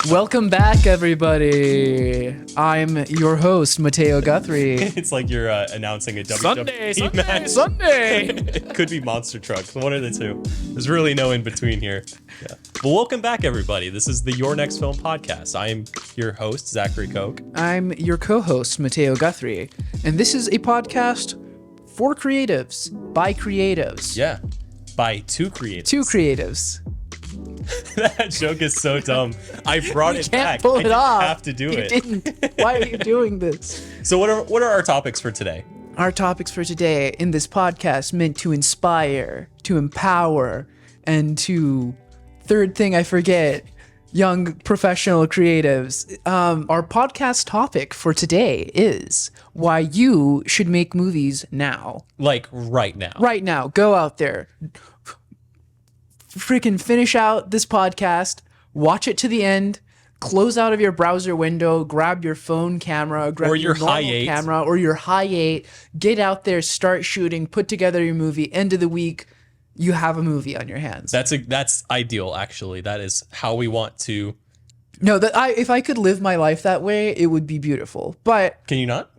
Welcome back, everybody. I'm your host, Matteo Guthrie. It's like you're announcing a WWE match. Sunday. It could be monster trucks, one of the two. There's really no in between here. Yeah. Well, welcome back, everybody. This is the Your Next Film podcast. I am your host, Zachary Koch. I'm your co-host, Matteo Guthrie, and this is a podcast for creatives, by creatives. Yeah, by two creatives. Two creatives. That joke is so dumb. I brought it back. Can't pull it off. I have to do it. You didn't. Why are you doing this? So what are our topics for today? Our topics for today in this podcast meant to inspire, to empower, and to, third thing I forget, young professional creatives. Our podcast topic for today is why you should make movies now. Like right now. Right now. Go out there. Freaking finish out this podcast, watch it to the end, close out of your browser window, grab your phone camera, grab or your normal Hi8 camera or your Hi8, get out there, start shooting, put together your movie. End of the week, you have a movie on your hands. That's ideal, actually. That is how we want to. No, if I could live my life that way, it would be beautiful. But can you not?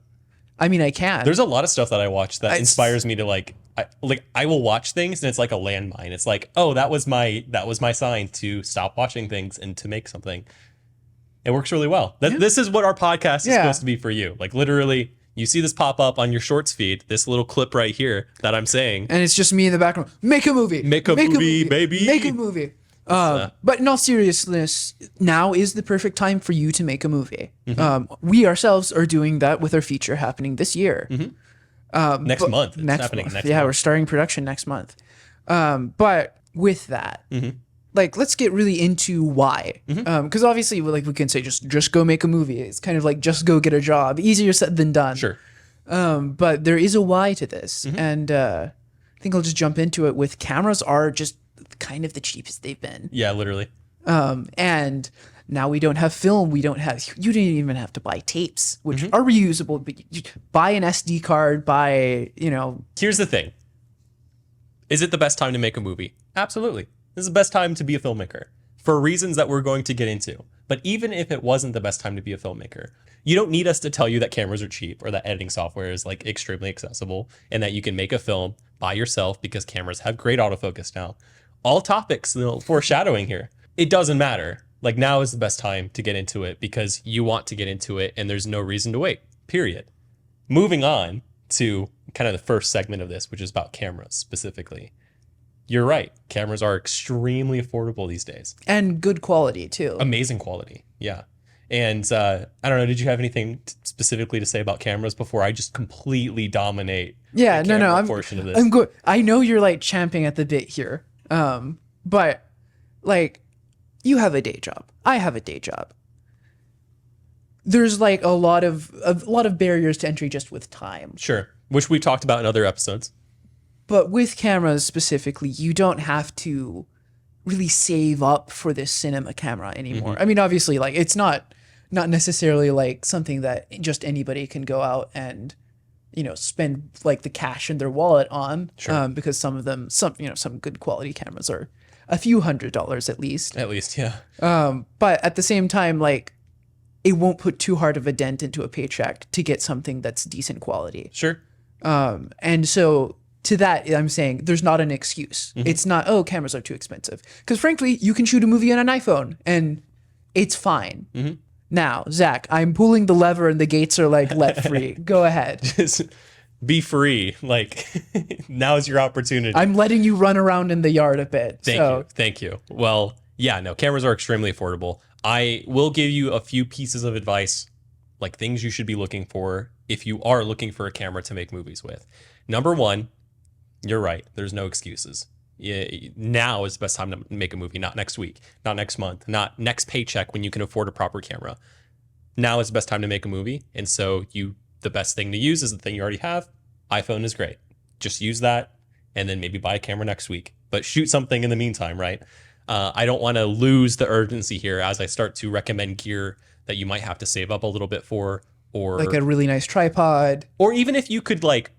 I mean, I can. There's a lot of stuff that I watch that inspires me to I will watch things and it's like a landmine. It's like, oh, that was my sign to stop watching things and to make something. It works really well. This is what our podcast is supposed to be for you. Like literally, you see this pop up on your shorts feed, this little clip right here that I'm saying. And it's just me in the background. Make a movie. Make a movie, baby. Make a movie. But in all seriousness, now is the perfect time for you to make a movie. Mm-hmm. We ourselves are doing that with our feature happening this year. Mm-hmm. Next month. It's happening next month. Yeah, we're starting production next month. But with that, like, let's get really into why. Because obviously, like, we can say just go make a movie. It's kind of like just go get a job. Easier said than done. Sure. But there is a why to this. And I think I'll just jump into it with cameras are just kind of the cheapest they've been. Yeah, literally. And now we don't have film. You didn't even have to buy tapes, which are reusable, but you buy an SD card, Here's the thing. Is it the best time to make a movie? Absolutely. This is the best time to be a filmmaker for reasons that we're going to get into. But even if it wasn't the best time to be a filmmaker, you don't need us to tell you that cameras are cheap or that editing software is like extremely accessible and that you can make a film by yourself because cameras have great autofocus now. All topics, foreshadowing here. It doesn't matter. Like, now is the best time to get into it because you want to get into it and there's no reason to wait, period. Moving on to kind of the first segment of this, which is about cameras specifically. You're right. Cameras are extremely affordable these days. And good quality, too. Amazing quality, yeah. And I don't know, did you have anything specifically to say about cameras before I just completely dominate the camera portion of this? I'm good. I know you're, like, champing at the bit here. But, like, you have a day job. I have a day job. There's like a lot of barriers to entry just with time. Sure, which we talked about in other episodes. But with cameras specifically, you don't have to really save up for this cinema camera anymore. I mean, obviously, like, it's not necessarily like something that just anybody can go out and, spend like the cash in their wallet on. Sure. Because some of them, some good quality cameras are a few $100s at least. At least, yeah. But at the same time, like, it won't put too hard of a dent into a paycheck to get something that's decent quality. Sure. And so to that, I'm saying there's not an excuse. It's not, oh, cameras are too expensive. Because frankly, you can shoot a movie on an iPhone and it's fine. Now, Zach, I'm pulling the lever and the gates are like, let free. Go ahead. Just be free. Like, now's your opportunity. I'm letting you run around in the yard a bit. Thank you. Well, yeah, no, cameras are extremely affordable. I will give you a few pieces of advice, like things you should be looking for if you are looking for a camera to make movies with. Number one, you're right. There's no excuses. Now is the best time to make a movie, not next week, not next month, not next paycheck when you can afford a proper camera. Now is the best time to make a movie. And so the best thing to use is the thing you already have. iPhone is great. Just use that and then maybe buy a camera next week. But shoot something in the meantime, right? I don't want to lose the urgency here as I start to recommend gear that you might have to save up a little bit for. Or like a really nice tripod. Or even if you could like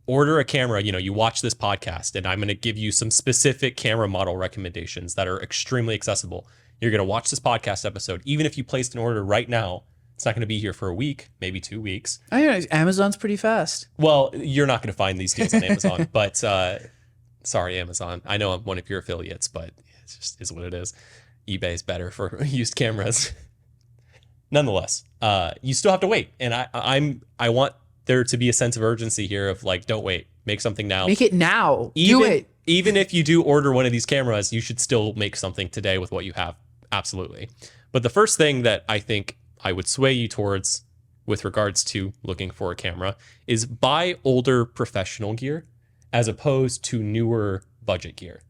order a camera, you watch this podcast and I'm going to give you some specific camera model recommendations that are extremely accessible. You're going to watch this podcast episode. Even if you placed an order right now, it's not going to be here for a week, maybe 2 weeks. I know Amazon's pretty fast. Well, you're not going to find these deals on Amazon, but sorry, Amazon. I know I'm one of your affiliates, but it just is what it is. eBay is better for used cameras. Nonetheless, you still have to wait. And I want there to be a sense of urgency here of like, don't wait, make something now. Make it now. Do it. Even if you do order one of these cameras, you should still make something today with what you have. Absolutely. But the first thing that I think I would sway you towards with regards to looking for a camera is buy older professional gear as opposed to newer budget gear.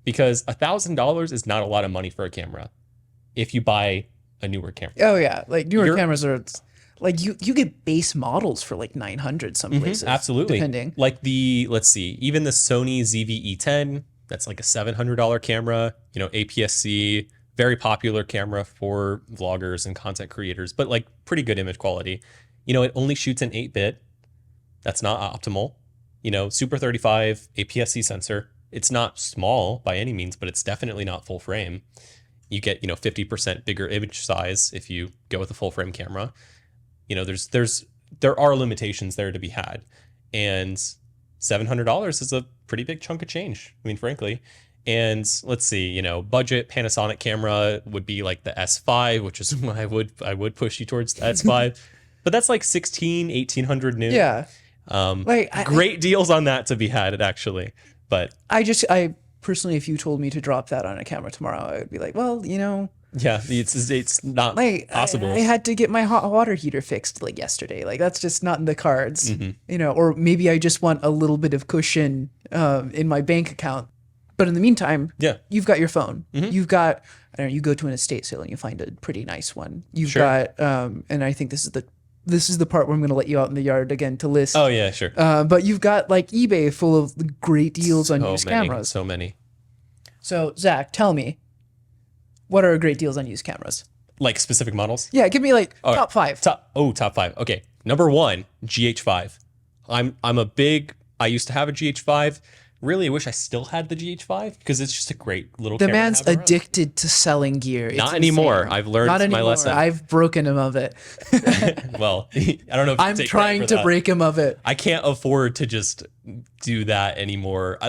Because $1,000 is not a lot of money for a camera if you buy a newer camera. Oh yeah, like newer cameras are like you get base models for like 900 some places. Absolutely. Depending. Like let's see, even the Sony ZV-E10, that's like a $700 camera, APS-C, very popular camera for vloggers and content creators, but like pretty good image quality. It only shoots in 8-bit. That's not optimal. Super 35 APS-C sensor. It's not small by any means, but it's definitely not full frame. You get, 50% bigger image size if you go with a full frame camera. There are limitations there to be had. And $700 is a pretty big chunk of change. I mean, frankly. And let's see, budget Panasonic camera would be like the S5, which is why I would push you towards the S5. But that's like 1800 new. Yeah. Great deals on that to be had, actually. But I personally, if you told me to drop that on a camera tomorrow, I would be like, well, yeah, it's not possible. I had to get my hot water heater fixed like yesterday. Like that's just not in the cards, or maybe I just want a little bit of cushion in my bank account. But in the meantime, you've got your phone. You've got, I don't know, you go to an estate sale and you find a pretty nice one. You've got, and I think this is the part where I'm going to let you out in the yard again to list. Oh yeah, sure. But you've got like eBay full of great deals on used cameras. So many. So Zach, tell me, what are great deals on used cameras? Like specific models? Yeah, give me like top 5. Top 5. Okay. Number 1, GH5. I used to have a GH5. Really, I wish I still had the GH5 because it's just a great little camera. The man's addicted to selling gear. Not anymore. I've learned my lesson. I've broken him of it. Well, I don't know if I'm trying to break him of it. I can't afford to just do that anymore.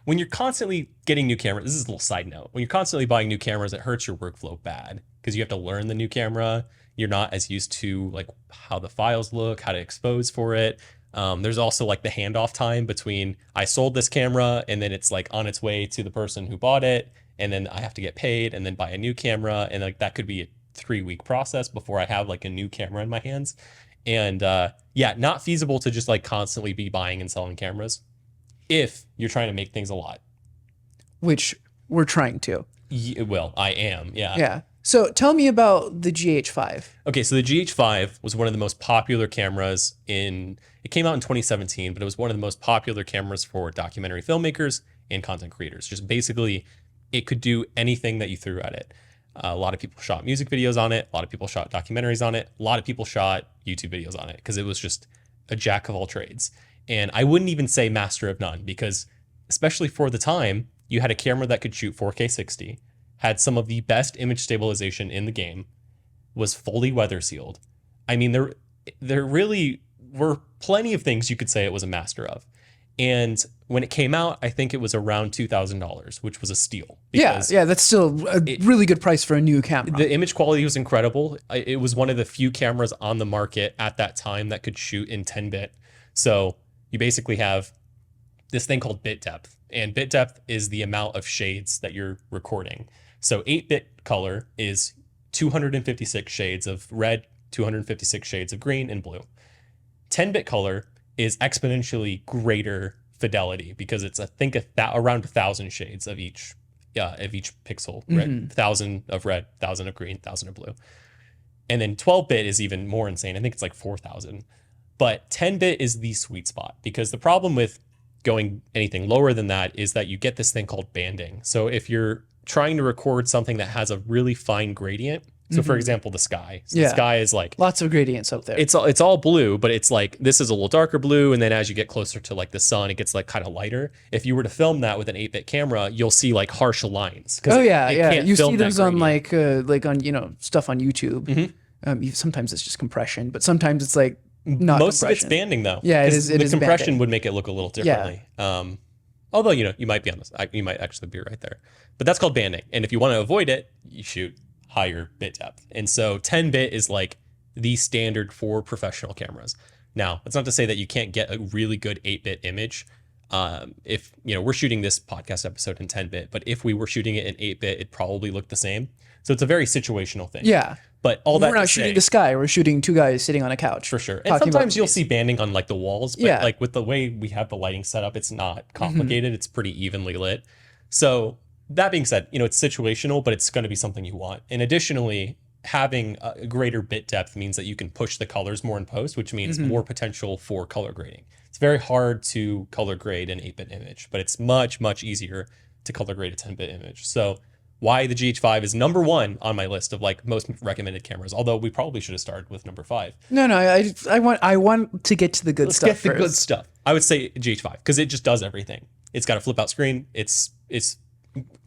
When you're constantly getting new cameras, this is a little side note. When you're constantly buying new cameras, it hurts your workflow bad because you have to learn the new camera. You're not as used to like how the files look, how to expose for it. There's also like the handoff time between I sold this camera and then it's like on its way to the person who bought it, and then I have to get paid and then buy a new camera, and like that could be a 3-week process before I have like a new camera in my hands. And not feasible to just like constantly be buying and selling cameras if you're trying to make things a lot. Which we're trying to. Well, I am, yeah. Yeah. So tell me about the GH5. Okay, so the GH5 was one of the most popular cameras it came out in 2017, but it was one of the most popular cameras for documentary filmmakers and content creators. Just basically, it could do anything that you threw at it. A lot of people shot music videos on it. A lot of people shot documentaries on it. A lot of people shot YouTube videos on it because it was just a jack of all trades. And I wouldn't even say master of none because, especially for the time, you had a camera that could shoot 4K 60, had some of the best image stabilization in the game, was fully weather sealed. I mean, there really were plenty of things you could say it was a master of. And when it came out, I think it was around $2,000, which was a steal. Yeah, that's still a really good price for a new camera. The image quality was incredible. It was one of the few cameras on the market at that time that could shoot in 10-bit. So you basically have this thing called bit depth. And bit depth is the amount of shades that you're recording. So 8-bit color is 256 shades of red, 256 shades of green and blue. 10-bit color is exponentially greater fidelity because it's, I think, around 1,000 shades of each pixel. Red, 1,000 of red, 1,000 of green, 1,000 of blue. And then 12-bit is even more insane. I think it's like 4,000. But 10-bit is the sweet spot because the problem with going anything lower than that is that you get this thing called banding. So if you're trying to record something that has a really fine gradient So for example, the sky. So Yeah. the sky is like, Lots of gradients up there. it's all blue, but it's like, this is a little darker blue. And then as you get closer to like the sun, it gets like kind of lighter. If you were to film that with an 8-bit camera, you'll see like harsh lines. Oh yeah, it yeah. can't You film see that those on gradient. like on stuff on YouTube. Sometimes it's just compression, but sometimes it's like not Most of it's compression. banding though. Yeah, it 'Cause is- it the is compression banding. would make it look a little differently. Although you might be on this, you might actually be right there. But that's called banding. And if you want to avoid it, you shoot higher bit depth. And so 10-bit is like the standard for professional cameras. Now, that's not to say that you can't get a really good 8-bit image. If we're shooting this podcast episode in 10-bit, but if we were shooting it in 8-bit, it'd probably look the same. So it's a very situational thing. Yeah. But all that We're not to shooting say, the sky. We're shooting two guys sitting on a couch. for sure. And talking about sometimes you'll movies. see banding on like the walls, but Yeah. like with the way we have the lighting set up, it's not Mm-hmm. complicated. It's pretty evenly lit. So that being said, it's situational, but it's going to be something you want. And additionally, having a greater bit depth means that you can push the colors more in post, which means more potential for color grading. It's very hard to color grade an 8-bit image, but it's much, much easier to color grade a 10-bit image. So why the GH5 is number 1 on my list of like most recommended cameras, although we probably should have started with number 5. No, I want to get to the good Let's stuff get the first. good stuff. I would say GH5 because it just does everything. It's got a flip out screen. It's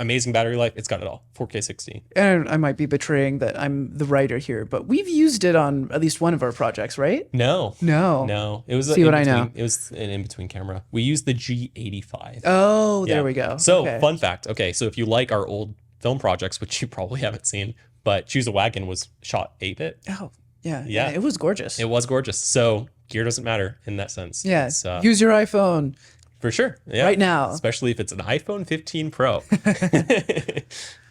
amazing battery life. It's got it all. 4K 60. And I might be betraying that I'm the writer here, but we've used it on at least one of our projects, right? No. It was See what I know. It was an in-between camera. We used the G85. Oh, there Yeah. we go. So Okay. fun fact. Okay, so if you like our old film projects, which you probably haven't seen, but Choose a Wagon was shot 8-bit. Oh, yeah. Yeah. It was gorgeous. It was gorgeous. So gear doesn't matter in that sense. Yeah. It's, Use your iPhone for sure. Yeah. right now. Especially if it's an iPhone 15 Pro.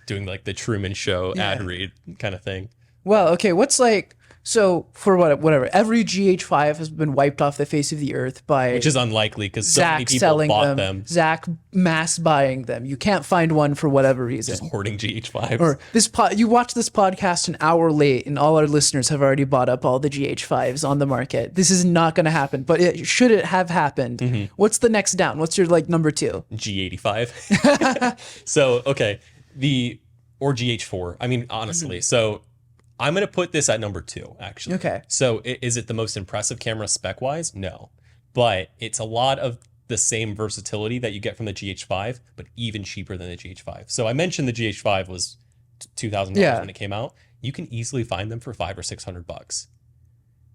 Doing like the Truman Show ad read kind of thing. Well, okay. What's like, so for whatever, every GH5 has been wiped off the face of the earth by Which is unlikely because so many Zack people selling bought them, Zack mass buying them. You can't find one for whatever reason. hoarding GH5s. Or you watch this podcast an hour late, and all our listeners have already bought up all the GH5s on the market. This is not going to happen. But should it have happened, Mm-hmm. what's the next down? What's your like number 2? G85. So, okay. Or GH4. I mean, honestly. So I'm going to put this at number 2, actually. Okay. So is it the most impressive camera spec-wise? No. But it's a lot of the same versatility that you get from the GH5, but even cheaper than the GH5. So I mentioned the GH5 was $2,000 when it came out. You can easily find them for $500 or $600.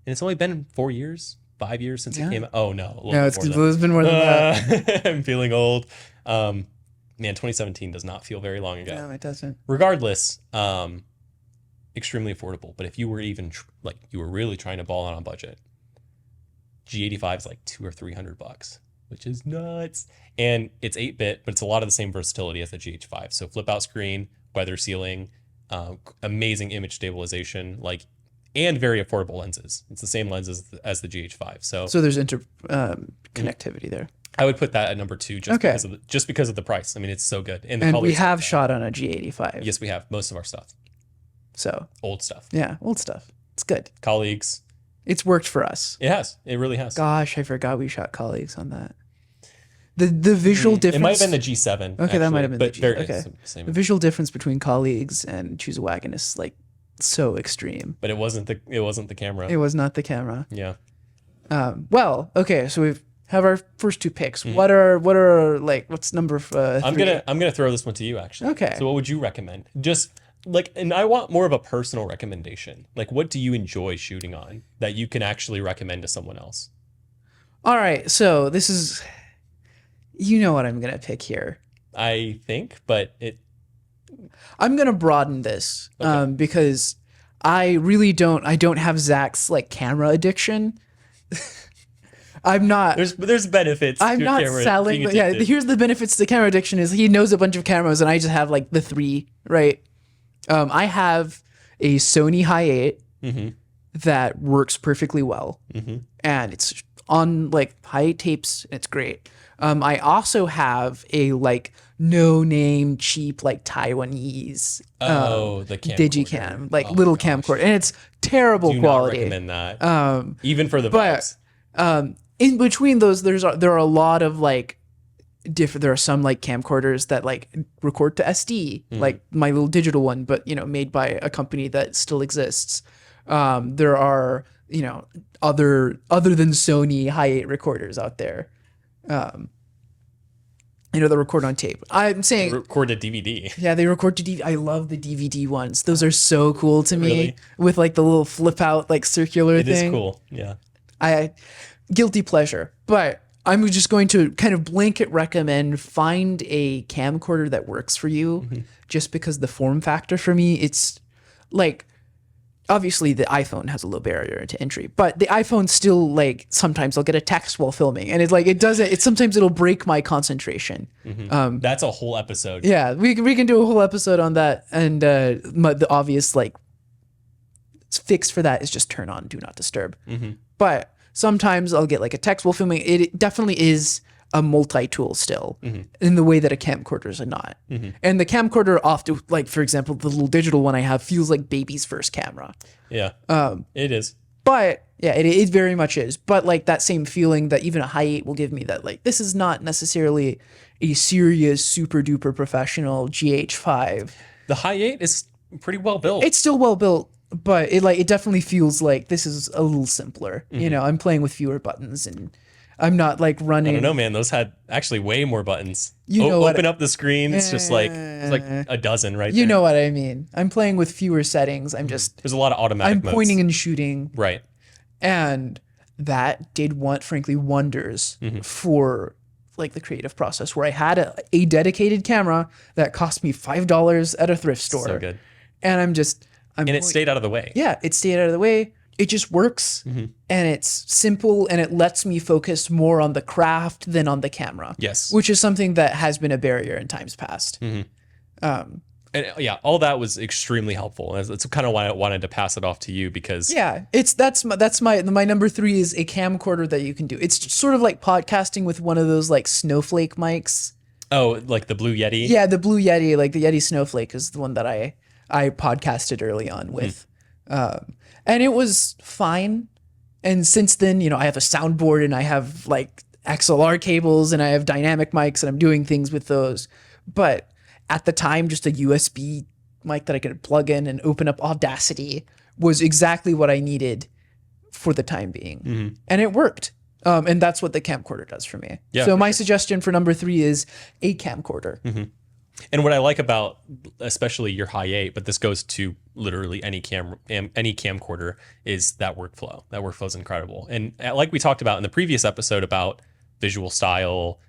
And it's only been 4 years, 5 years since it came out. Oh, no. No, it's been more than that. I'm feeling old. Man, 2017 does not feel very long ago. No, it doesn't. Regardless, extremely affordable. But if you were even you were really trying to ball on a budget, G85 is like $200 or $300, which is nuts. And it's 8-bit, but it's a lot of the same versatility as the GH5. So flip out screen, weather sealing, amazing image stabilization, and very affordable lenses. It's the same lenses as the GH5. So there's connectivity there. I would put that at number 2 just because of the price. I mean, it's so good. And the And colors we have are shot on a G85. Yes, we have most of our stuff. So Old stuff. yeah, old stuff. It's good. Colleagues. It's worked for us. It has. It really has. Gosh, I forgot we shot colleagues on that. The visual difference. It might have been the G7. Okay, that might have been the G. very- Okay. same. The visual difference between colleagues and Choose a Wagon is like so extreme. But it wasn't the camera. It was not the camera. Yeah. Well, okay, so we've have our first 2 picks. Mm-hmm. What are like what's number 3? I'm gonna throw this one to you actually. Okay. So what would you recommend? Just and I want more of a personal recommendation. Like, what do you enjoy shooting on that you can actually recommend to someone else? All right, so this is, you know what I'm gonna pick here. I think, but I'm gonna broaden this because I really don't have Zach's like camera addiction. I'm not. there's benefits. I'm to not camera selling. being Yeah, addicted. here's the benefits to camera addiction is he knows a bunch of cameras and I just have like the 3, right? I have a Sony Hi8 that works perfectly well, and it's on like Hi8 tapes. And it's great. I also have a like no name cheap like Taiwanese the camcorder. Digicam, like little camcorder, and it's terrible Do quality. not recommend that. Even for the but vibes. in between those, there are a lot of like different. There are some like camcorders that like record to SD, like my little digital one, but made by a company that still exists. There are other than Sony Hi8 recorders out there. That record on tape. I'm saying record a DVD. Yeah, they record to DVD. I love the DVD ones. Those are so cool to me. Really? With like the little flip out like circular thing. It is cool. Yeah. Guilty pleasure, but I'm just going to kind of blanket recommend find a camcorder that works for you, just because the form factor for me, it's like, obviously the iPhone has a low barrier to entry, but the iPhone still, like, sometimes I'll get a text while filming, and sometimes it'll break my concentration. That's a whole episode. Yeah, we can do a whole episode on that, and the obvious like fix for that is just turn on do not disturb. But sometimes I'll get like a text while filming. It definitely is a multi-tool still in the way that a camcorders are not. And the camcorder often, like for example, the little digital one I have feels like baby's first camera. Yeah, it is. But yeah, it very much is. But like that same feeling that even a Hi8 will give me, that like this is not necessarily a serious super duper professional GH5. The Hi8 is pretty well built. It's still well built, but it definitely feels like this is a little simpler. I'm playing with fewer buttons, and I'm not like running. I don't know, man. Those had actually way more buttons. Open up the screen. It's just like a dozen right there. You know what I mean. I'm playing with fewer settings. There's a lot of automatic modes. pointing and shooting. Right. And that did frankly wonders for like the creative process, where I had a dedicated camera that cost me $5 at a thrift store. So good. And it stayed out of the way. Yeah, it stayed out of the way. It just works, and it's simple, and it lets me focus more on the craft than on the camera. Yes. Which is something that has been a barrier in times past. And yeah, all that was extremely helpful. That's kind of why I wanted to pass it off to you, because that's my number 3 is a camcorder that you can do. It's sort of like podcasting with one of those like snowflake mics. Oh, like the Blue Yeti? Yeah, the Blue Yeti, like the Yeti Snowflake is the one that I podcasted early on with. And it was fine. And since then, I have a soundboard, and I have like XLR cables, and I have dynamic mics, and I'm doing things with those. But at the time, just a USB mic that I could plug in and open up Audacity was exactly what I needed for the time being. And it worked. And that's what the camcorder does for me. Yeah, so my suggestion for number 3 is a camcorder. And what I like about especially your Hi8, but this goes to literally any camcorder, is that workflow. That workflow is incredible. And like we talked about in the previous episode about visual style,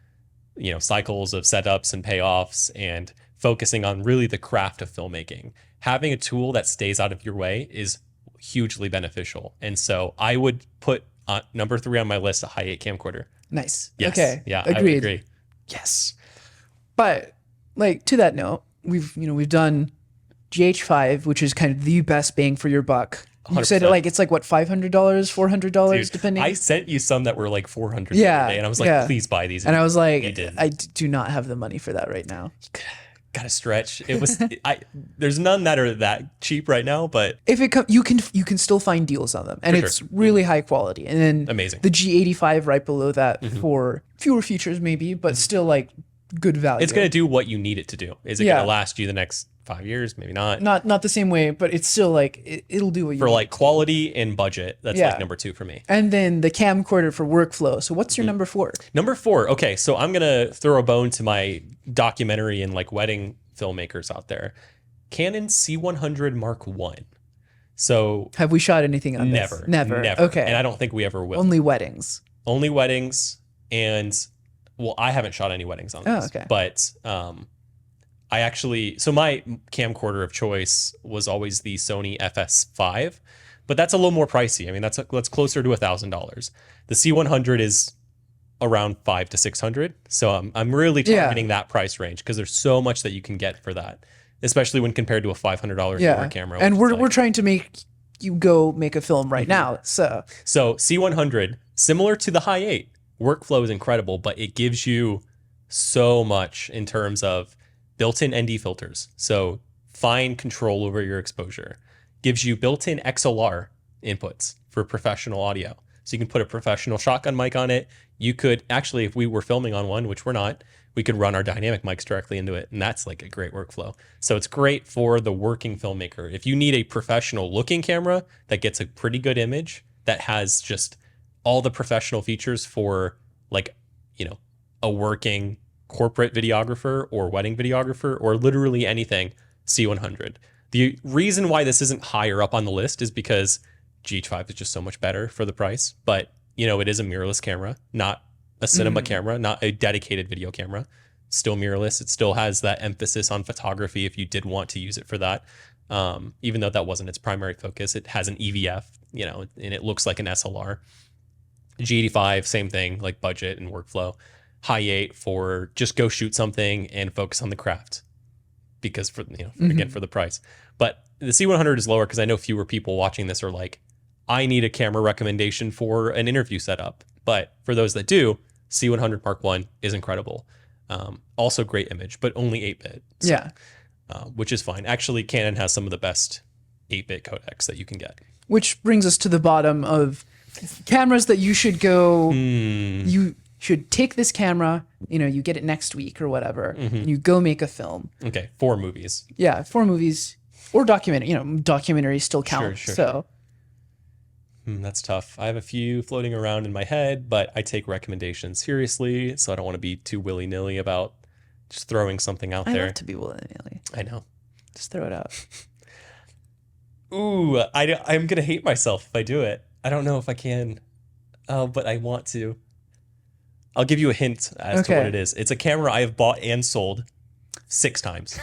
cycles of setups and payoffs, and focusing on really the craft of filmmaking, having a tool that stays out of your way is hugely beneficial. And so I would put number 3 on my list, a Hi8 camcorder. Nice. Yes. Okay. Yeah, agreed. I would agree. Yes. But like to that note, we've done GH5, which is kind of the best bang for your buck. You 100%. said it's like what, $500, $400, depending. I sent you some that were like $400 Yeah, the other day, and I was like, please buy these. And I was like, you didn't. I do not have the money for that right now. Gotta stretch. It was there's none that are that cheap right now, but if it you can still find deals on them, and For it's sure. really high quality. And then Amazing. the G85 right below that for fewer features maybe, but still like good value. it's gonna do what you need it to do. Is it Yeah. gonna last you the next 5 years? Maybe not. Not the same way, but it's still like it'll do what you For need. like quality and budget, that's Yeah. like number 2 for me. And then the camcorder for workflow. So what's your number 4? Number 4. Okay, so I'm gonna throw a bone to my documentary and like wedding filmmakers out there. Canon C100 Mark 1. So Have we shot anything on this? never. Okay. And I don't think we ever will. Only weddings. Only weddings, and well, I haven't shot any weddings on this. okay. But I actually, so my camcorder of choice was always the Sony FS5, but that's a little more pricey. I mean, that's closer to $1,000. The C100 is around $500 to $600. So I'm really targeting that price range, because there's so much that you can get for that, especially when compared to a $500 newer camera. And which is we're trying to make you go make a film right now. So C100, similar to the Hi8, workflow is incredible, but it gives you so much in terms of built-in ND filters. So fine control over your exposure. Gives you built-in XLR inputs for professional audio. So you can put a professional shotgun mic on it. You could actually, if we were filming on one, which we're not, we could run our dynamic mics directly into it. And that's like a great workflow. So it's great for the working filmmaker. If you need a professional looking camera that gets a pretty good image, that has just all the professional features for like, you know, a working corporate videographer or wedding videographer or literally anything, C100. The reason why this isn't higher up on the list is because GH5 is just so much better for the price. But, you know, it is a mirrorless camera, not a cinema camera, not a dedicated video camera. Still mirrorless. It still has that emphasis on photography if you did want to use it for that. Even though that wasn't its primary focus, it has an EVF, you know, and it looks like an SLR. G85, same thing, like budget and workflow. High 8 for just go shoot something and focus on the craft, because for, you know, again, for the price. But the C100 is lower because I know fewer people watching this are like, I need a camera recommendation for an interview setup. But for those that do, C100 Mark I is incredible. Also great image, but only 8-bit. So, Yeah. Which is fine. Actually, Canon has some of the best 8-bit codecs that you can get. Which brings us to the bottom of cameras that you should go. You should take this camera, you know, you get it next week or whatever, and you go make a film. Okay, 4 movies. Yeah, 4 movies or documentary. You know, documentaries still count. Sure. So That's tough. I have a few floating around in my head, but I take recommendations seriously, so I don't want to be too willy-nilly about just throwing something out I there. love to be willy-nilly. I know. Just throw it out. Ooh, I'm going to hate myself if I do it. I don't know if I can, but I want to. I'll give you a hint as to what it is. It's a camera I have bought and sold 6 times.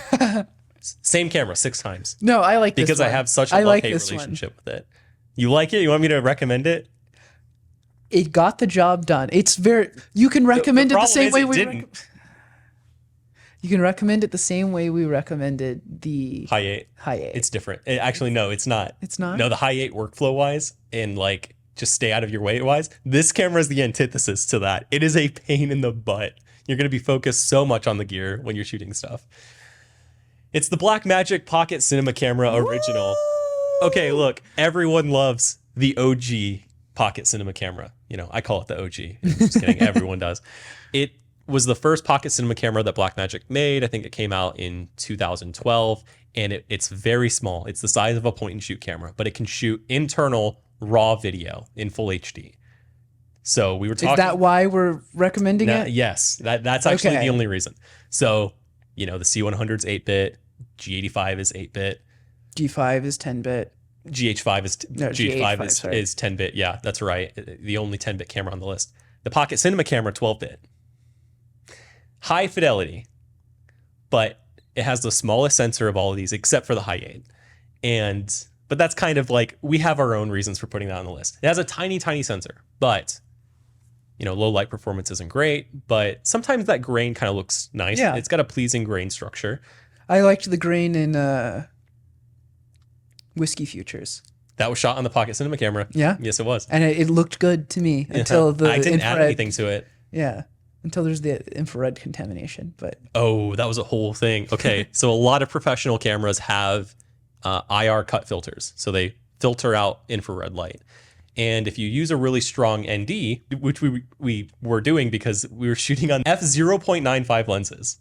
Same camera 6 times. No, I like this because one. I have such a love-hate relationship with it. You like it? You want me to recommend it? It got the job done. It's very. You can recommend it the same way we. You can recommend it the same way we recommended the High 8. High 8. It's different. Actually, no, it's not. It's not? No, the High 8 workflow wise and like just stay out of your way wise. This camera is the antithesis to that. It is a pain in the butt. You're going to be focused so much on the gear when you're shooting stuff. It's the Blackmagic Pocket Cinema Camera Original. Okay, look, everyone loves the OG Pocket Cinema Camera. You know, I call it the OG. Just kidding. Everyone does. It was the first pocket cinema camera that Blackmagic made. I think it came out in 2012, and it's very small. It's the size of a point and shoot camera, but it can shoot internal raw video in full HD. So we were talking. Is that why we're recommending it? Yes, that's actually the only reason. So, you know, the C100's 8-bit, G85 is 8-bit, G5 is 10-bit. GH5 is GH5 is 10-bit. Yeah, that's right. The only 10-bit camera on the list. The Pocket Cinema camera 12-bit. High fidelity, but it has the smallest sensor of all of these except for the High 8. But that's kind of like, we have our own reasons for putting that on the list. It has a tiny, tiny sensor, but you know, low light performance isn't great, but sometimes that grain kind of looks nice. Yeah. It's got a pleasing grain structure. I liked the grain in Whiskey Futures. That was shot on the Pocket Cinema camera. Yeah? Yes, it was. And it looked good to me until the I didn't add anything to it. Yeah. Until there's the infrared contamination, but oh, that was a whole thing. Okay, so a lot of professional cameras have IR cut filters, so they filter out infrared light. And if you use a really strong ND, which we were doing because we were shooting on f/0.95 lenses,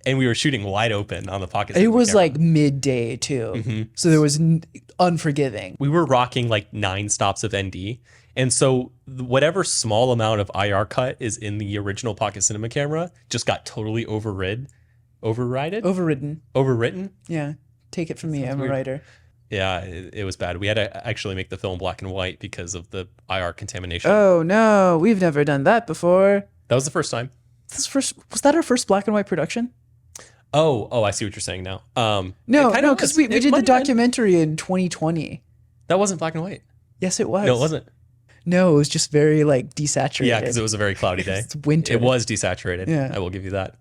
and we were shooting wide open on the Pocket. It was camera. Like midday too, so there was unforgiving. We were rocking like 9 stops of ND. And so whatever small amount of IR cut is in the original Pocket Cinema camera just got totally overridden. Yeah. Take it from me. I'm a writer. Yeah, it was bad. We had to actually make the film black and white because of the IR contamination. Oh, no. We've never done that before. That was the first time. Was that our first black and white production? Oh, I see what you're saying now. No, because we did the documentary in 2020. That wasn't black and white. Yes, it was. No, it wasn't. No, it was just very like desaturated. Yeah, because it was a very cloudy day. It's winter. It was desaturated. Yeah. I will give you that.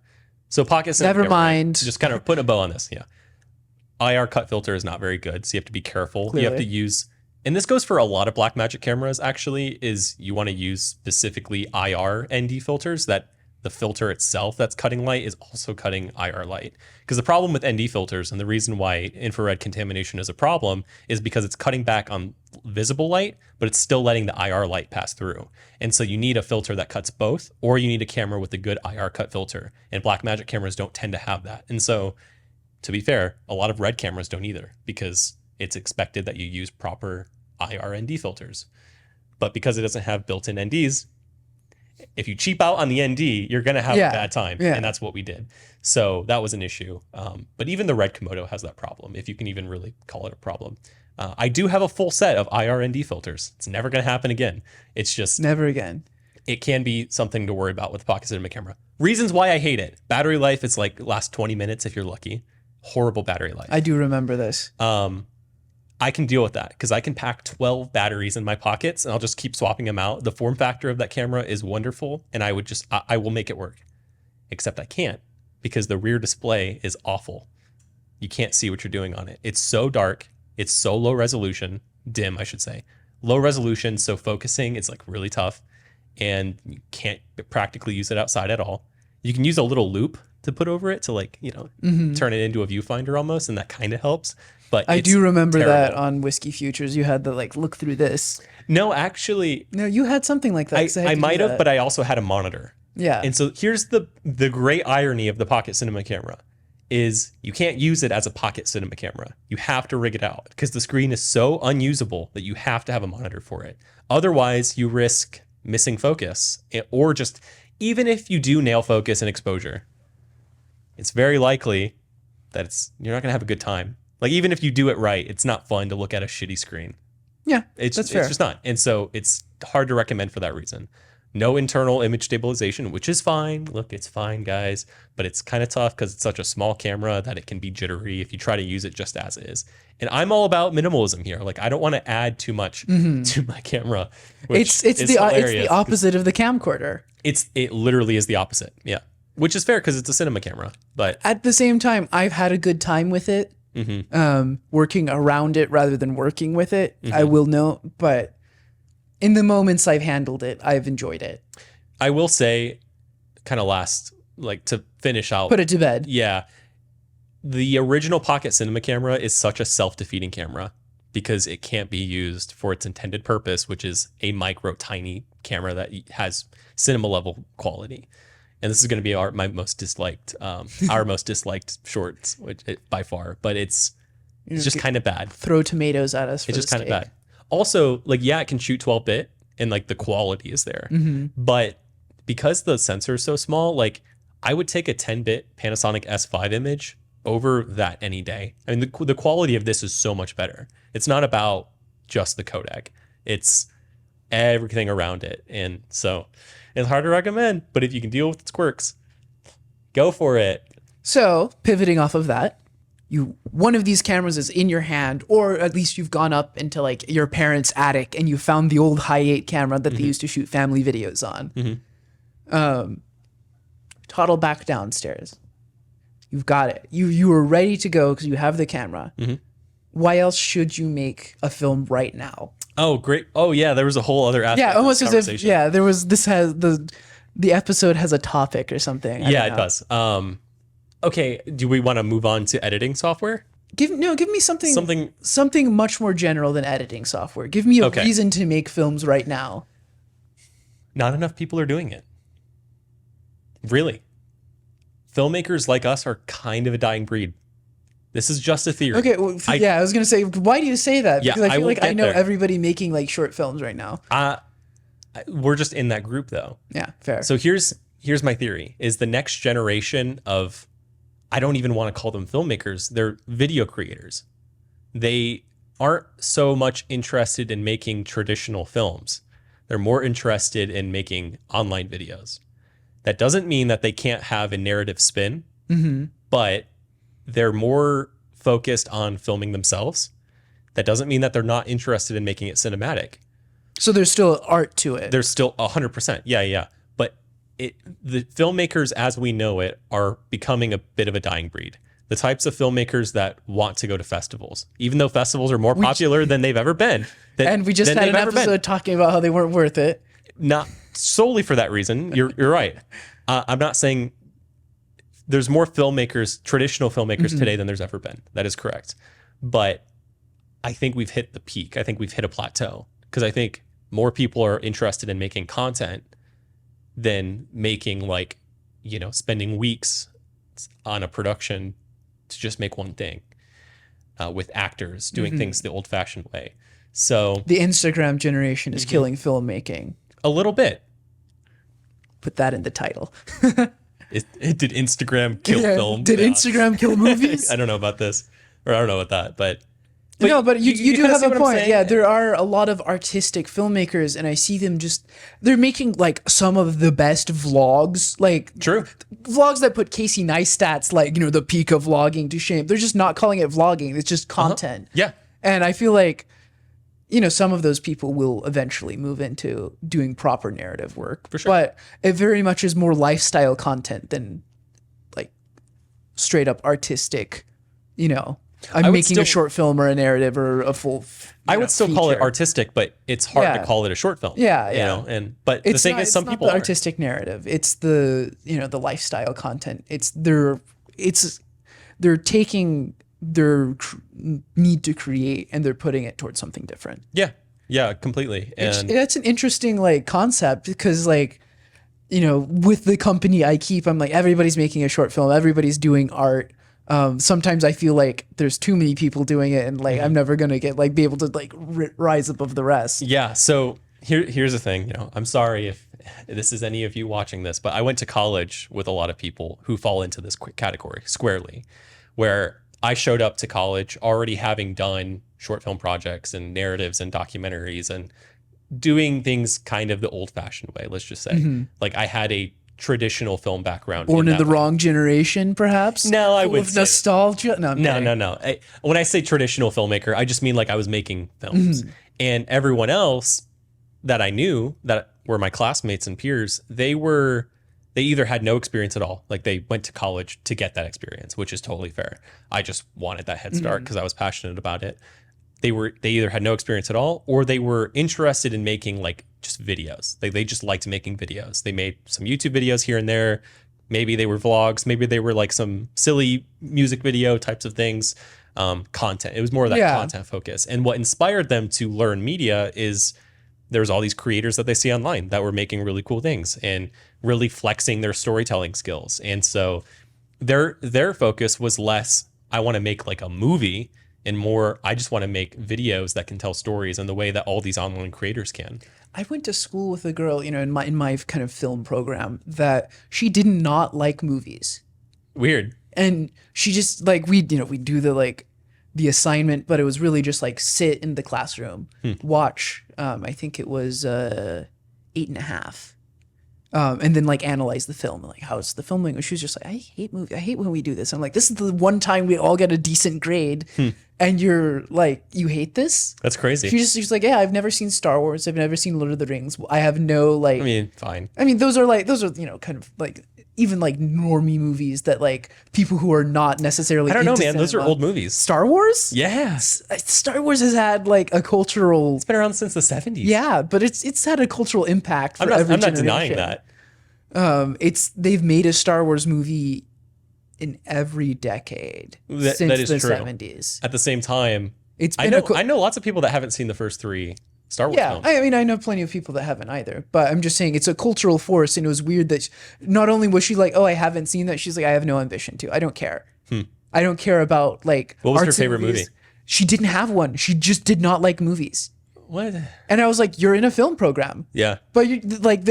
So Pocket Cinema. Never mind. Just kind of put a bow on this. Yeah. IR cut filter is not very good, so you have to be careful. Clearly. You have to use, and this goes for a lot of Blackmagic cameras actually, is you want to use specifically IR ND filters that the filter itself that's cutting light is also cutting IR light. Because the problem with ND filters, and the reason why infrared contamination is a problem, is because it's cutting back on visible light, but it's still letting the IR light pass through. And so you need a filter that cuts both, or you need a camera with a good IR cut filter. And Blackmagic cameras don't tend to have that. And so, to be fair, a lot of red cameras don't either, because it's expected that you use proper IR ND filters. But because it doesn't have built-in NDs, if you cheap out on the ND, you're going to have a bad time. And that's what we did. So that was an issue. But even the red Komodo has that problem, if you can even really call it a problem. I do have a full set of IR ND filters. It's never going to happen again. It's just... Never again. It can be something to worry about with the Pocket Cinema camera. Reasons why I hate it. Battery life is like last 20 minutes if you're lucky. Horrible battery life. I do remember this. I can deal with that because I can pack 12 batteries in my pockets and I'll just keep swapping them out. The form factor of that camera is wonderful and I will make it work. Except I can't because the rear display is awful. You can't see what you're doing on it. It's so dark. It's so low resolution, dim, I should say. Low resolution, so focusing is like really tough and you can't practically use it outside at all. You can use a little loop to put over it to like, turn it into a viewfinder almost, and that kind of helps. But I do remember that on Whiskey Futures, you had to like look through this. No, actually, no, you had something like that. I might have, but I also had a monitor. Yeah. And so here's the great irony of the Pocket Cinema camera is you can't use it as a Pocket Cinema camera. You have to rig it out because the screen is so unusable that you have to have a monitor for it. Otherwise, you risk missing focus or just even if you do nail focus and exposure, it's very likely that you're not going to have a good time. Like, even if you do it right, it's not fun to look at a shitty screen. Yeah, it's fair. just not. And so it's hard to recommend for that reason. No internal image stabilization, which is fine. Look, it's fine, guys. But it's kind of tough because it's such a small camera that it can be jittery if you try to use it just as is. And I'm all about minimalism here. Like, I don't want to add too much to my camera. It's the opposite of the camcorder. It literally is the opposite. Yeah. Which is fair because it's a cinema camera. But at the same time, I've had a good time with it. Working around it rather than working with it. I will know, but in the moments I've handled it, I've enjoyed it. I will say, kind of last, like to finish out. Put it to bed. Yeah. The original Pocket Cinema camera is such a self-defeating camera because it can't be used for its intended purpose, which is a micro tiny camera that has cinema level quality. And this is going to be our most disliked shorts, by far. But it's just kind of bad. Throw tomatoes at us. It's just kind of bad. Also, like, yeah, it can shoot 12-bit and like the quality is there. But because the sensor is so small, like I would take a 10-bit Panasonic S5 image over that any day. I mean, the quality of this is so much better. It's not about just the codec. It's everything around it. And so it's hard to recommend, but if you can deal with its quirks, go for it. So pivoting off of that, one of these cameras is in your hand, or at least you've gone up into like your parents' attic and you found the old Hi8 camera that they used to shoot family videos on. Toddle back downstairs. You've got it. You are ready to go because you have the camera. Why else should you make a film right now? Oh, great. Oh, yeah. There was a whole other aspect. Yeah, almost of as if, there was, the episode has a topic or something. Yeah, it does. Okay. Do we want to move on to editing software? Give me something much more general than editing software. Give me a reason to make films right now. Not enough people are doing it. Really. Filmmakers like us are kind of a dying breed. This is just a theory. Okay, well, I was going to say, why do you say that? Because I feel like I know everybody making like short films right now. We're just in that group though. Yeah, fair. So here's my theory is the next generation of, I don't even want to call them filmmakers, they're video creators. They aren't so much interested in making traditional films. They're more interested in making online videos. That doesn't mean that they can't have a narrative spin, but they're more focused on filming themselves. That doesn't mean that they're not interested in making it cinematic. So there's still art to it. There's still 100%. Yeah. But the filmmakers as we know it are becoming a bit of a dying breed. The types of filmmakers that want to go to festivals, even though festivals are more popular than they've ever been. And we just had an episode talking about how they weren't worth it. Not solely for that reason. You're right. I'm not saying there's more filmmakers, traditional filmmakers today than there's ever been. That is correct. But I think we've hit the peak. I think we've hit a plateau because I think more people are interested in making content than making like, spending weeks on a production to just make one thing with actors doing things the old fashioned way. So the Instagram generation is killing filmmaking. a little bit. Put that in the title. Did Instagram kill film? Did Instagram kill movies? I don't know about this, or I don't know about that, but no, but you do kinda have see a what I'm point. saying? Yeah, there are a lot of artistic filmmakers, and I see them they're making like some of the best vlogs, like True. vlogs that put Casey Neistat's like, the peak of vlogging to shame. They're just not calling it vlogging. It's just content. Yeah. And I feel like, some of those people will eventually move into doing proper narrative work. For sure. But it very much is more lifestyle content than like straight up artistic, I'm would making still- a short film or a narrative or a full. I would still call it feature. artistic, but it's hard Yeah. to call it a short film. Yeah, You yeah. know, but the thing is, some not people the are. artistic narrative. It's the the lifestyle content. They're taking their need to create and they're putting it towards something different. Yeah. Yeah, completely. And That's an interesting concept because with the company I keep, I'm like, everybody's making a short film, everybody's doing art. Sometimes I feel like there's too many people doing it, and I'm never gonna get be able to rise above the rest. yeah, so here's the thing. I'm sorry if this is any of you watching this, but I went to college with a lot of people who fall into this category squarely, where I showed up to college already having done short film projects and narratives and documentaries and doing things kind of the old-fashioned way. Let's just say, like I had a traditional film background. Born in that the way. wrong generation, perhaps. No, I Full wouldn't of say that. nostalgia. No, I'm kidding. No. When I say traditional filmmaker, I just mean like I was making films, and everyone else that I knew that were my classmates and peers, they either had no experience at all, like they went to college to get that experience, which is totally fair. I just wanted that head start because I was passionate about it. They either had no experience at all, or they were interested in making like just videos. They just liked making videos. They made some YouTube videos here and there. Maybe they were vlogs. Maybe they were like some silly music video types of things. Content. It was more of that content focus. And what inspired them to learn media is there's all these creators that they see online that were making really cool things and really flexing their storytelling skills. And so their focus was less, I want to make like a movie, and more, I just want to make videos that can tell stories in the way that all these online creators can. I went to school with a girl, in my kind of film program, that she did not like movies. Weird. And she just we do the assignment, but it was really just sit in the classroom, watch. I think it was 8.5, and then analyze the film. How's the filming? She was just I hate movie. I hate when we do this. I'm like, this is the one time we all get a decent grade, and you're you hate this. That's crazy. She's like, yeah, I've never seen Star Wars. I've never seen Lord of the Rings. I have no I mean, fine. I mean, those are kind of even normie movies that people who are not necessarily. I don't know, into man. Those are cinema. old movies. Star Wars? Yeah. Star Wars has had a cultural. It's been around since the 70s. Yeah, but it's had a cultural impact for I'm not every denying generation. that. They've made a Star Wars movie in every decade since that is the true. 70s. At the same time, It's I been know lots of people that haven't seen the first 3 Star Wars yeah, films. I mean, I know plenty of people that haven't either, but I'm just saying it's a cultural force, and it was weird that not only was she like, "Oh, I haven't seen that," she's like, "I have no ambition to. I don't care. I don't care about What was her arts and favorite movies." movie? She didn't have one. She just did not like movies, What? and I was like, "You're in a film program." Yeah. But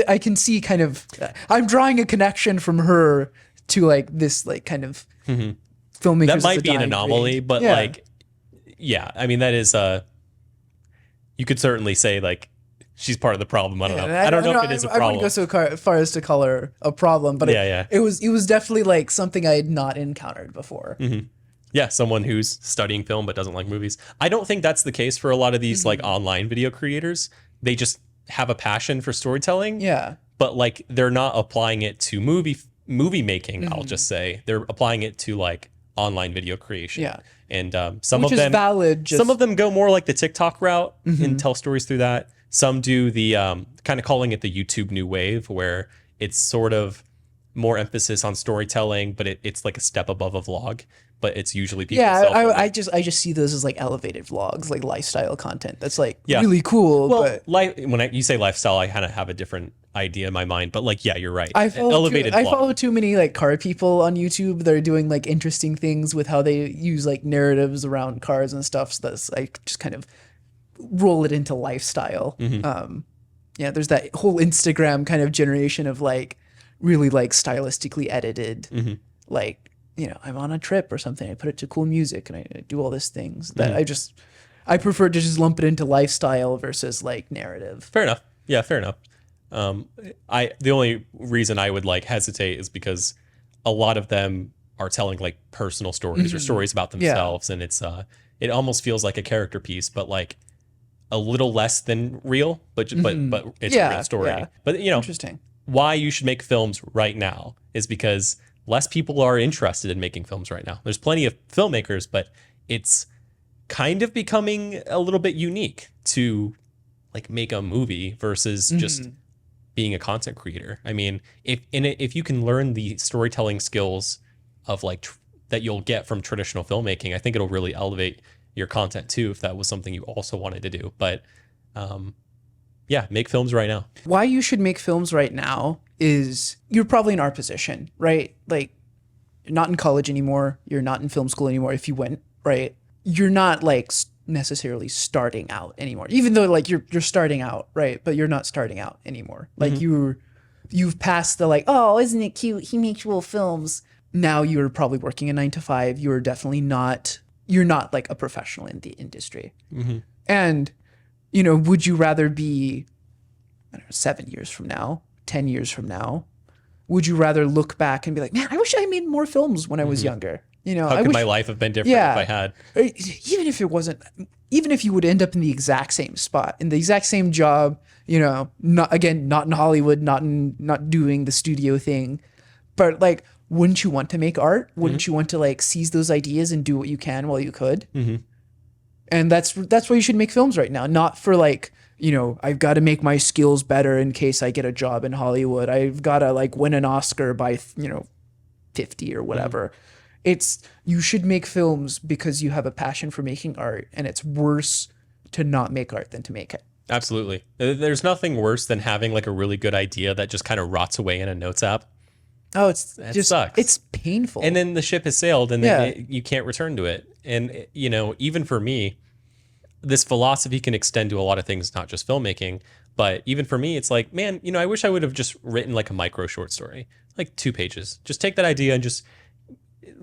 I can see kind of, I'm drawing a connection from her to this kind of filmmakers. That as might a be an dying anomaly, breed. but Yeah. yeah, I mean, that is, you could certainly say she's part of the problem. I don't know. I don't know if it is a I problem. wouldn't go so far as to call her a problem, but Yeah. it was definitely something I had not encountered before. Yeah, someone who's studying film but doesn't like movies. I don't think that's the case for a lot of these online video creators. They just have a passion for storytelling. Yeah. But they're not applying it to movie making, I'll just say. They're applying it to online video creation. Yeah. And some Which of is them valid. some of them go more like the TikTok route and tell stories through that. Some do the kind of calling it the YouTube new wave, where it's sort of more emphasis on storytelling, but it's like a step above a vlog. But it's usually people. Yeah, self-filming. I just see those as like elevated vlogs, like lifestyle content. That's like Yeah. really cool. Well, But you say lifestyle, I kind of have a different idea in my mind. But like, yeah, you're right. I Elevated. I vlog. follow too many like car people on YouTube that are doing like interesting things with how they use like narratives around cars and stuff. So that's I just kind of roll it into lifestyle. Yeah, there's that whole Instagram kind of generation of like really like stylistically edited, like, you know, I'm on a trip or something. I put it to cool music and I do all these things that I prefer to just lump it into lifestyle versus like narrative. Fair enough. Yeah, fair enough. The only reason I would like hesitate is because a lot of them are telling like personal stories or stories about themselves, and it's it almost feels like a character piece, but like a little less than real, but it's a real story. Yeah. But you know, Interesting. why you should make films right now is because less people are interested in making films right now. There's plenty of filmmakers, but it's kind of becoming a little bit unique to like make a movie versus just being a content creator. I mean, if you can learn the storytelling skills of like that you'll get from traditional filmmaking, I think it'll really elevate your content too, if that was something you also wanted to do. But yeah, make films right now. Why you should make films right now is you're probably in our position, right? Like, you're not in college anymore. You're not in film school anymore if you went, right? You're not like necessarily starting out anymore, even though like you're starting out, right? But you're not starting out anymore. Like you've passed the like, oh, isn't it cute? He makes little films. Now you're probably working a 9 to 5. You're definitely not, you're not like a professional in the industry. And, you know, would you rather be, I don't know, 7 years from now, 10 years from now? Would you rather look back and be like, man, I wish I made more films when I was younger? You know, How could my life have been different if I had? Even if it wasn't, even if you would end up in the exact same spot, in the exact same job, you know, not in Hollywood, not doing the studio thing, but like, wouldn't you want to make art? Wouldn't you want to like seize those ideas and do what you can while you could? And that's why you should make films right now, not for like, you know, I've got to make my skills better in case I get a job in Hollywood. I've got to like win an Oscar by, you know, 50 or whatever. It's, you should make films because you have a passion for making art, and it's worse to not make art than to make it. Absolutely. There's nothing worse than having like a really good idea that just kind of rots away in a notes app. Oh, it's That just, sucks. it's painful. And then the ship has sailed, and then you can't return to it. And, you know, even for me, this philosophy can extend to a lot of things, not just filmmaking. But even for me, it's like, man, you know, I wish I would have just written like a micro short story, like 2 pages. Just take that idea and just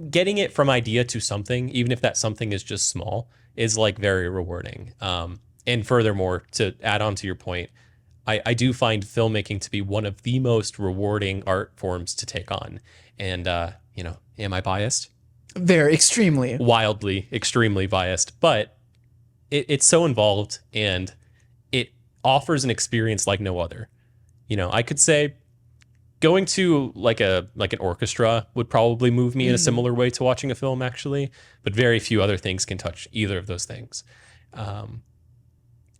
getting it from idea to something, even if that something is just small, is like very rewarding. And furthermore, to add on to your point, I do find filmmaking to be one of the most rewarding art forms to take on. And, you know, am I biased? Very extremely. Wildly, extremely biased. But it's so involved, and it offers an experience like no other. You know, I could say going to like an orchestra would probably move me in a similar way to watching a film, actually. But very few other things can touch either of those things.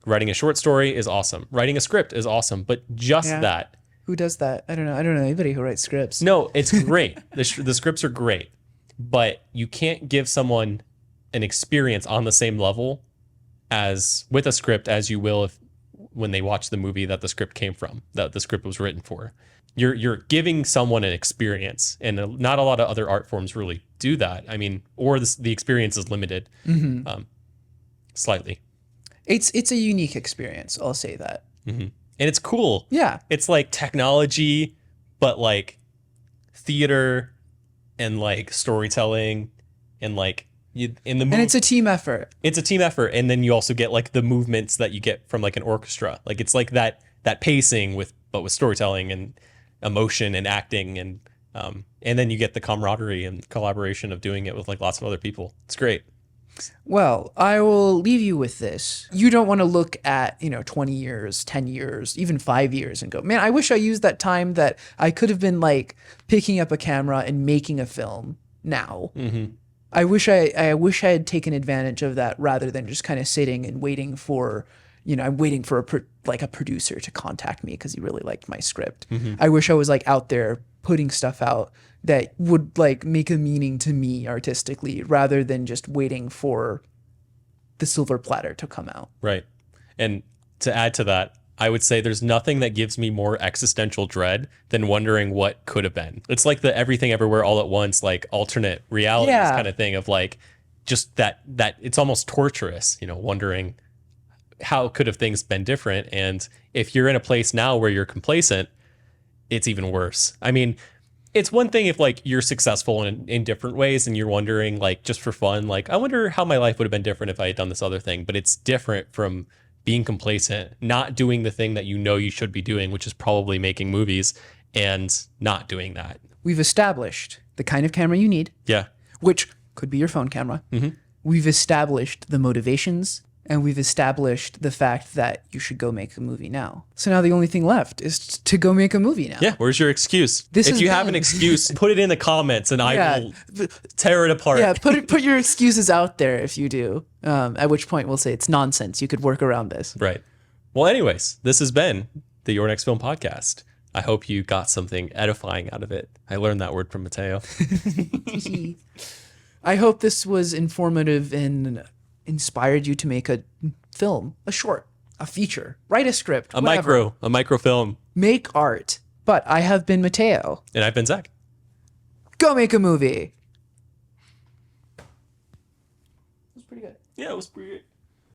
Writing a short story is awesome. Writing a script is awesome. But just that. Who does that? I don't know. I don't know anybody who writes scripts. No, it's great. The scripts are great. But you can't give someone an experience on the same level as with a script as you will when they watch the movie that the script came from, that the script was written for. You're giving someone an experience, and not a lot of other art forms really do that. I mean, or the experience is limited slightly. It's a unique experience. I'll say that. And it's cool. Yeah. It's like technology, but like theater and like storytelling and like in the movie. And it's a team effort. It's a team effort. And then you also get like the movements that you get from like an orchestra. Like it's like that pacing but with storytelling and emotion and acting, and then you get the camaraderie and collaboration of doing it with like lots of other people. It's great. Well, I will leave you with this. You don't want to look at, 20 years, 10 years, even 5 years and go, man, I wish I used that time that I could have been like picking up a camera and making a film now. I wish I had taken advantage of that rather than just kind of sitting and waiting for, I'm waiting for a producer to contact me because he really liked my script. I wish I was like out there putting stuff out that would like make a meaning to me artistically rather than just waiting for the silver platter to come out. Right. And to add to that, I would say there's nothing that gives me more existential dread than wondering what could have been. It's like the everything everywhere all at once, like alternate realities kind of thing of like just that it's almost torturous, you know, wondering how could have things been different. And if you're in a place now where you're complacent, it's even worse. I mean, it's one thing if like you're successful in different ways and you're wondering like just for fun, like I wonder how my life would have been different if I had done this other thing. But it's different from being complacent, not doing the thing that you know you should be doing, which is probably making movies, and not doing that. We've established the kind of camera you need. Yeah. Which could be your phone camera. Mm-hmm. We've established the motivations, and we've established the fact that you should go make a movie now. So now the only thing left is to go make a movie now. Yeah, where's your excuse? If you have an excuse, put it in the comments and I will tear it apart. Yeah, put your excuses out there if you do. At which point we'll say it's nonsense. You could work around this. Right. Well, anyways, this has been the Your Next Film podcast. I hope you got something edifying out of it. I learned that word from Matteo. I hope this was informative and inspired you to make a film, a short, a feature, write a script, a microfilm. Make art. But I have been Matteo. And I've been Zack. Go make a movie. It was pretty good. Yeah, it was pretty good.